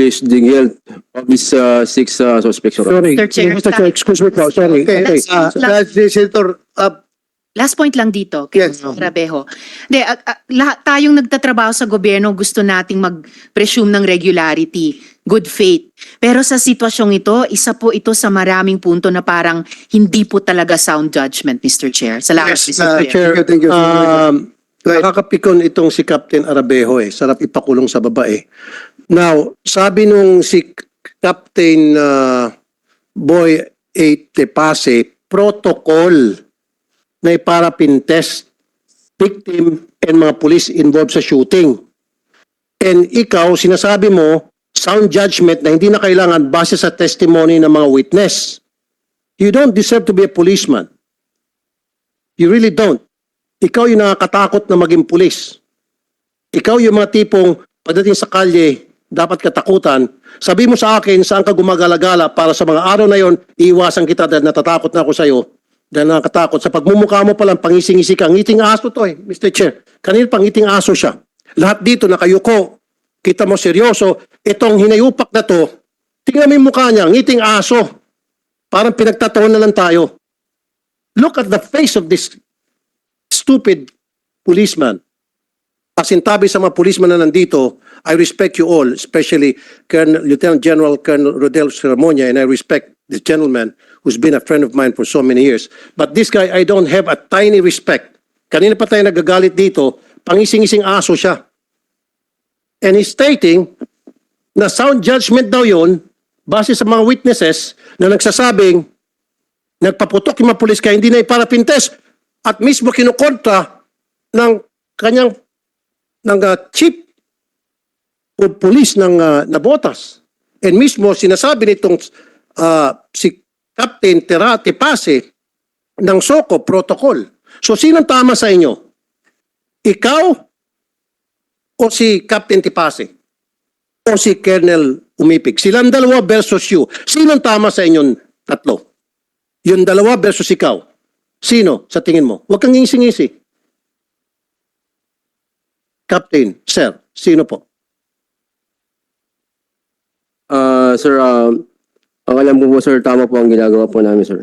establish the guilt of these six suspects, Your Honor. Sorry, Mr. Chair, Mr. Chair, excuse me po, sorry. Okay, Okay. Senator, Last point lang dito, kay Yes. Mr. Rabejo. Hindi, lahat tayong nagtatrabaho sa gobyerno gusto nating mag-presume ng regularity, good faith. Pero sa sitwasyong ito, isa po ito sa maraming punto na parang hindi po talaga sound judgment, Mr. Chair. Salamat, Yes, Mr. Chair. thank you. Go ahead. Nakakapikon itong si Captain Arabejo eh. Sarap ipakulong sa babae. Now, sabi nung si Captain Boy Tepase, protocol na iparapin test victim and mga police involved sa shooting. And ikaw, sinasabi mo, sound judgment na hindi na kailangan base sa testimony ng mga witness. You don't deserve to be a policeman. You really don't. Ikaw yung nakakatakot na maging pulis. Ikaw yung mga tipong pagdating sa kalye, dapat katakutan. Sabi mo sa akin, saan ka gumagala-gala para sa mga araw na yon, iiwasan kita dahil natatakot na ako sa'yo. Dahil nakakatakot. Sa pagmumukha mo palang pangising-isi ka. Ngiting aso to eh, Mr. Chair. Kanina pangiting aso siya. Lahat dito nakayuko. Kita mo seryoso. Itong hinayupak na to, tingnan mo yung mukha niya, ngiting aso. Parang pinagtataon na lang tayo. Look at the face of this stupid policeman. Pasintabi sa mga policeman na nandito, I respect you all, especially Lieutenant General Colonel Rodel Seramonia, and I respect this gentleman who's been a friend of mine for so many years. But this guy, I don't have a tiny respect. Kanina pa tayo nagagalit dito, pangising-ising aso siya. And he's stating na sound judgment daw yun, base sa mga witnesses na nagsasabing, nagpaputok yung mga pulis kaya hindi na iparapintes at mismo kinukontra ng kanyang chief of police ng Nabotas. And mismo sinasabi nitong si Captain Tepase ng SOCO protocol. So sinong tama sa inyo? Ikaw o si Captain Tepase? O si Colonel Umipig? Silang dalawa versus you. Sinong tama sa inyong tatlo? Yung dalawa versus ikaw. Sino sa tingin mo? Huwag kang ngisi-ngisi. Captain, sir, sino po? Sir, ang alam ko po, sir, tama po ang ginagawa po namin, sir.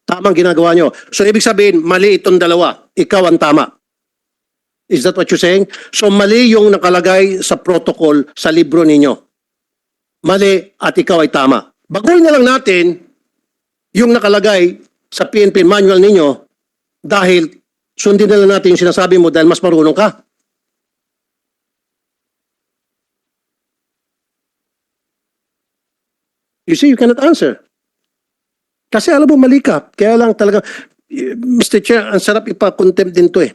Tama ang ginagawa nyo. So ibig sabihin, mali itong dalawa. Ikaw ang tama. Is that what you're saying? So mali yung nakalagay sa protocol sa libro ninyo. Mali at ikaw ay tama. Baguhin na lang natin yung nakalagay sa PNP manual ninyo dahil sundin na lang natin yung sinasabi mo dahil mas marunong ka. You see, you cannot answer. Kasi alam mo, mali ka. Kaya lang talaga, Mr. Chair, ang sarap ipa-contempt din to eh.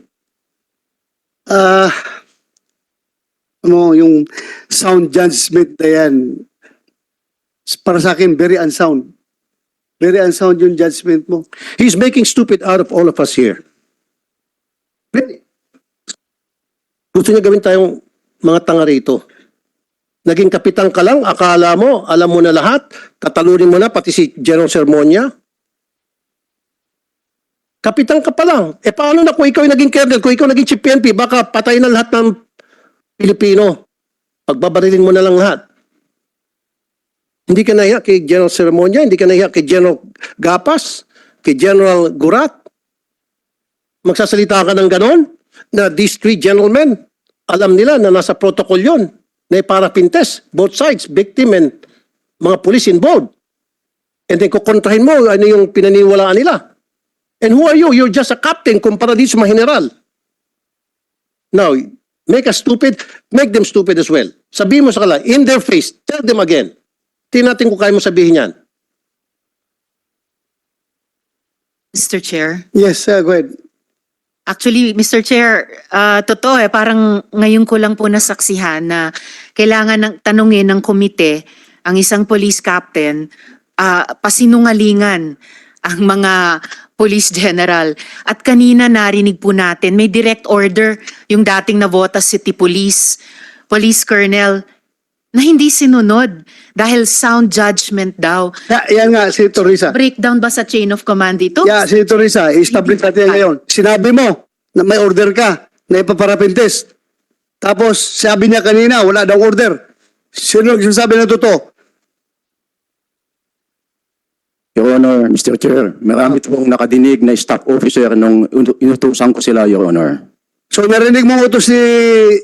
Yung sound judgment na yan, para sa akin, very unsound. Very unsound yung judgment mo. He's making stupid out of all of us here. Really? Gusto niya gawin tayong mga tanga rito. Naging kapitan ka lang, akala mo, alam mo na lahat, tatalunin mo na, pati si General Sermonia. Kapitan ka pa lang. E paano na kung ikaw yung naging colonel, kung ikaw naging chief PNP, baka patay na lahat ng Pilipino. Pagbabarilin mo na lang lahat. Hindi ka nahiya kay General Sermonia, hindi ka nahiya kay General Gapas, kay General Gurat. Magsasalita ka ng ganon, na these three gentlemen, alam nila na nasa protocol yon na iparapintes, both sides, victim and mga police involved. And then kukontrahin mo ano yung pinaniwalaan nila. And who are you? You're just a captain kumpara dito sa mga general. Now, make us stupid, make them stupid as well. Sabihin mo sa kanila, in their face, tell them again. Tingnan natin kung kaya mo sabihin yan. Mr. Chair. Yes, go ahead. Actually, Mr. Chair, totoo parang ngayon ko lang po nasaksihan na kailangan ng tanungin ng komite ang isang police captain, pasinungalingan ang mga police general. At kanina narinig po natin, may direct order yung dating Navotas City Police Colonel na hindi sinunod dahil sound judgment daw. Yan nga, si Teresa. Breakdown ba sa chain of command dito? Yeah, si Teresa, establish natin ngayon. Sinabi mo na may order ka na ipaparapin test. Tapos sabi niya kanina, wala daw order. Sino nagsasabi ng totoo? Your Honor, Mr. Chair, marami pong nakadinig na staff officer nung inutusan ko sila, Your Honor. So narinig mo utos ni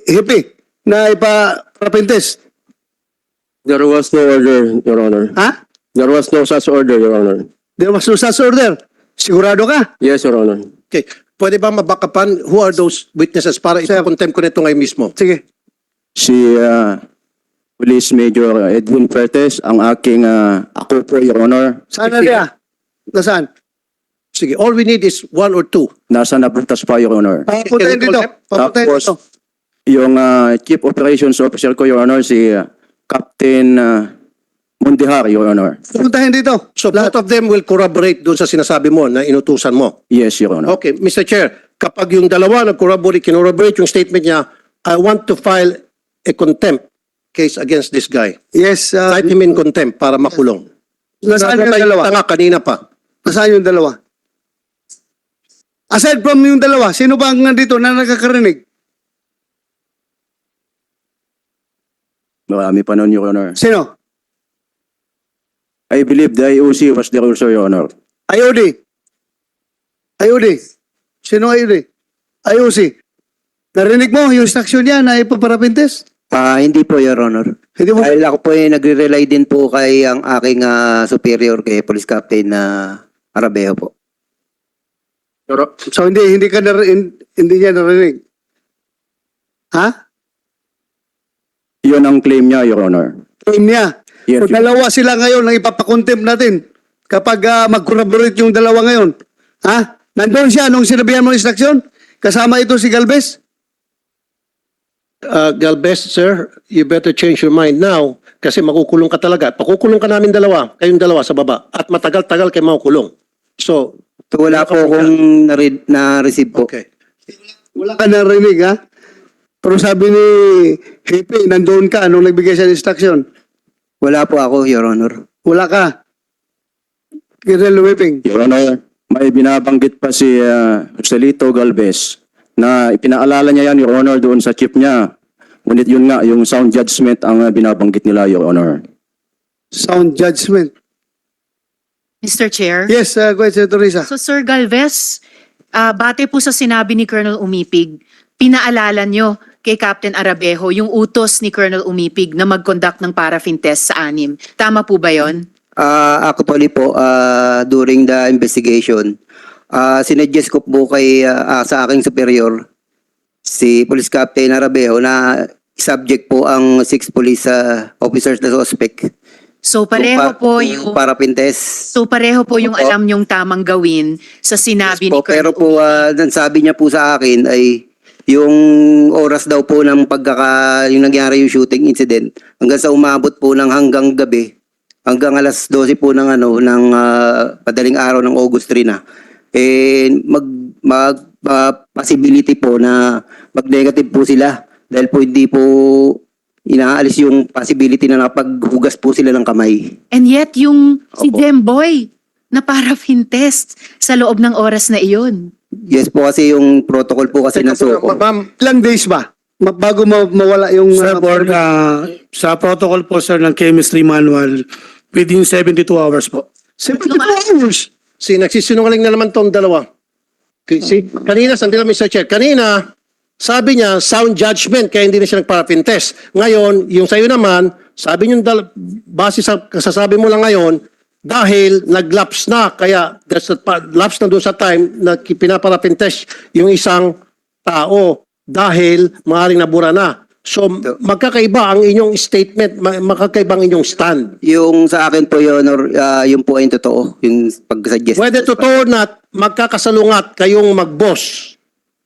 Hippie na ipa-test? There was no order, Your Honor. Ha? There was no such order, Your Honor. There was no such order. Sigurado ka? Yes, Your Honor. Okay. Pwede ba mabakapan who are those witnesses para ito-contempt ko nito ngayon mismo? Sige. Si Police Major Edwin Pertes, ang aking ako po, Your Honor, Saan na niya? Nasaan? Sige, all we need is one or two. nasa nabutas pa, Your Honor. Papuntahin dito. Papuntahin Tapos, dito. yung Chief Operations Officer ko, Your Honor, si Captain Mundihar, Your Honor. Papuntahin dito. So both of them will corroborate doon sa sinasabi mo na inutusan mo. Yes, Your Honor. Okay, Mr. Chair, kapag yung dalawa nag-corroborate yung statement niya, I want to file a contempt case against this guy. Yes. Cite him in contempt para makulong. Nasaan yung dalawa? Tanga kanina pa. Nasaan yung dalawa? Aside from yung dalawa, sino ba ang nandito na nakakarinig? Marami pa nun, Your Honor. Sino? I believe the IOC was there also, Your Honor. IOD. IOD. Sino IOD? IOC. Narinig mo yung instruction niya na ipaparapintes? Hindi po, Your Honor. Hindi mo. Dahil ako po ay nagre-rely din po kay ang aking superior kay Police Captain na Arabeo po. So hindi hindi niya narinig. Ha? Yun ang claim niya, Your Honor. Claim niya. Yes, So, dalawa sila ngayon na ipapakontempt natin kapag mag-corroborate yung dalawa ngayon. Ha? Nandun siya nung sinabihan mo ng instruction? Kasama ito si Galvez? Galvez, sir, you better change your mind now kasi makukulong ka talaga. Pakukulong ka namin dalawa, kayong dalawa sa baba. At matagal-tagal kayo makukulong. So, So wala po akong na-receive po. okay. Wala ka narinig, ha? Pero sabi ni Hepe, nandun ka nung nagbigay siya ng instruction. Wala po ako, Your Honor. Wala ka. Colonel Whipping. Your Honor, may binabanggit pa si Joselito Galvez na ipinaalala niya yan, Your Honor, doon sa chief niya. Ngunit yun nga, yung sound judgment ang binabanggit nila, Your Honor. Sound judgment. Mr. Chair. Yes, go ahead, Senator Risa. So Sir Galvez, bate po sa sinabi ni Colonel Umipig, pinaalala nyo kay Captain Arabejo yung utos ni Colonel Umipig na mag-conduct ng paraffin test sa anim. Tama po ba yon? Actually po, during the investigation, sinuggest ko po kay sa aking superior, si Police Captain Arabeo, na subject po ang 6 police officers na suspect. So pareho po yung parapin test. So pareho po yung Opo. alam nyong tamang gawin sa sinabi ni Po, pero Colonel po, Umipig. ang sabi niya po sa akin ay yung oras daw po ng yung nangyari yung shooting incident hanggang sa umabot po ng hanggang gabi, hanggang alas 12 po ng padaling araw ng August 3 na. Possibility po na mag-negative po sila dahil po hindi po inaalis yung possibility na nakapaghugas po sila ng kamay. And yet yung si Opo. Demboy na paraffin test sa loob ng oras na iyon. Yes po, kasi yung protocol po kasi ng SOCO. Ma'am, Ilang days ba? Bago mawala yung... Sir Board, sa protocol po sir ng chemistry manual, within 72 hours po. 72 hours. nagsisinungaling na naman tong dalawa. Kanina, sandali lang, Mr. Chair. Kanina, sabi niya, sound judgment, kaya hindi na siya nagparapin test. Ngayon, yung sa'yo naman, sabi niyo, base sa kasasabi mo lang ngayon, dahil nag-lapse na, kaya lapse na doon sa time na pinaparapin test yung isang tao dahil maaaring nabura na. So, magkakaiba ang inyong statement, magkakaiba ang inyong stand. Yung sa akin po, Your Honor, yun po ay totoo. Yung pag-suggest. Whether totoo na magkakasalungat kayong mag-boss,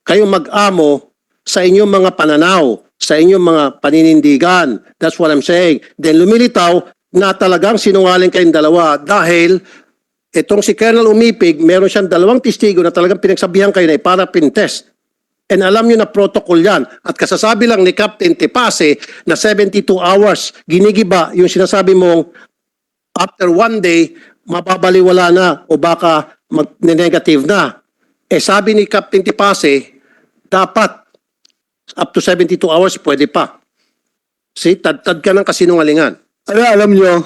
kayong mag-amo sa inyong mga pananaw, sa inyong mga paninindigan. That's what I'm saying. Then lumilitaw na talagang sinungaling kayong dalawa dahil itong si Colonel Umipig, meron siyang 2 testigo na talagang pinagsabihan kayo na parapin test. And alam nyo na protocol yan. At kasasabi lang ni Captain Tepase na 72 hours, ginigiba yung sinasabi mong after 1 day, mababaliwala na o baka mag-negative na. Sabi ni Captain Tepase, dapat up to 72 hours pwede pa. See, tad-tad ka ng kasinungalingan. Alam nyo,